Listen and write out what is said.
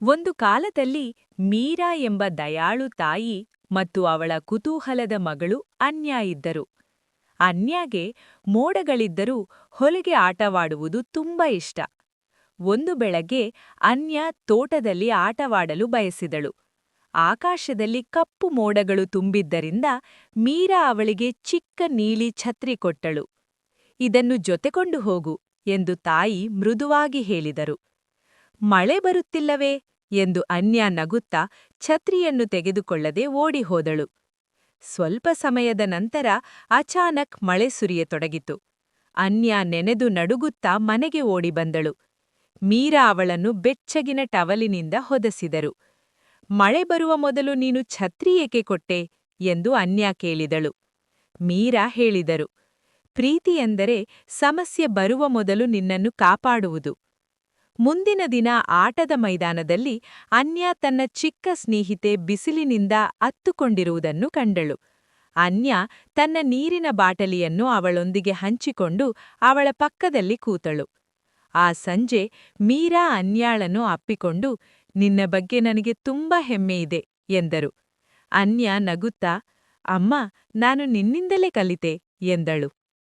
ಒಂದು ಕಾಲದಲ್ಲಿ ಮೀರಾ ಎಂಬ ದಯಾಳು ತಾಯಿ ಮತ್ತು ಅವಳ ಕುತೂಹಲದ ಮಗಳು ಅನ್ಯಾ ಇದ್ದರು. ಅನ್ಯಾಗೆ ಮೋಡಗಳಿದ್ದರೂ ಹೊಲಿಗೆ ಆಟವಾಡುವುದು ತುಂಬ ಇಷ್ಟ. ಒಂದು ಬೆಳಗ್ಗೆ ಅನ್ಯಾ ತೋಟದಲ್ಲಿ ಆಟವಾಡಲು ಬಯಸಿದಳು. ಆಕಾಶದಲ್ಲಿ ಕಪ್ಪು ಮೋಡಗಳು ತುಂಬಿದ್ದರಿಂದ ಮೀರಾ ಅವಳಿಗೆ ಚಿಕ್ಕ ನೀಲಿ ಛತ್ರಿ ಕೊಟ್ಟಳು. ಇದನ್ನು ಜೊತೆಕೊಂಡು ಹೋಗು ಎಂದು ತಾಯಿ ಮೃದುವಾಗಿ ಹೇಳಿದರು. ಮಳೆ ಬರುತ್ತಿಲ್ಲವೇ ಎಂದು ಅನ್ಯಾ ನಗುತ್ತಾ ಛತ್ರಿಯನ್ನು ತೆಗೆದುಕೊಳ್ಳದೆ ಓಡಿಹೋದಳು. ಸ್ವಲ್ಪ ಸಮಯದ ನಂತರ ಅಚಾನಕ್ ಮಳೆ ಸುರಿಯತೊಡಗಿತು. ಅನ್ಯಾ ನೆನೆದು ನಡುಗುತ್ತಾ ಮನೆಗೆ ಓಡಿಬಂದಳು. ಮೀರಾ ಅವಳನ್ನು ಬೆಚ್ಚಗಿನ ಟವಲಿನಿಂದ ಹೊದಸಿದರು. ಮಳೆ ಬರುವ ಮೊದಲು ನೀನು ಛತ್ರಿ ಏಕೆ ಕೊಟ್ಟೆ ಎಂದು ಅನ್ಯಾ ಕೇಳಿದಳು. ಮೀರಾ ಹೇಳಿದರು, ಪ್ರೀತಿ ಎಂದರೆ ಸಮಸ್ಯೆ ಬರುವ ಮೊದಲು ನಿನ್ನನ್ನು ಕಾಪಾಡುವುದು. ಮುಂದಿನ ದಿನ ಆಟದ ಮೈದಾನದಲ್ಲಿ ಅನ್ಯಾ ತನ್ನ ಚಿಕ್ಕ ಸ್ನೇಹಿತೆ ಬಿಸಿಲಿನಿಂದ ಅತ್ತುಕೊಂಡಿರುವುದನ್ನು ಕಂಡಳು. ಅನ್ಯಾ ತನ್ನ ನೀರಿನ ಬಾಟಲಿಯನ್ನು ಅವಳೊಂದಿಗೆ ಹಂಚಿಕೊಂಡು ಅವಳ ಪಕ್ಕದಲ್ಲಿ ಕೂತಳು. ಆ ಸಂಜೆ ಮೀರಾ ಅನ್ಯಾಳನ್ನು ಅಪ್ಪಿಕೊಂಡು, ನಿನ್ನ ಬಗ್ಗೆ ನನಗೆ ತುಂಬಾ ಹೆಮ್ಮೆಯಿದೆ ಎಂದರು. ಅನ್ಯಾ ನಗುತ್ತಾ, ಅಮ್ಮ, ನಾನು ನಿನ್ನಿಂದಲೇ ಕಲಿತೆ ಎಂದಳು.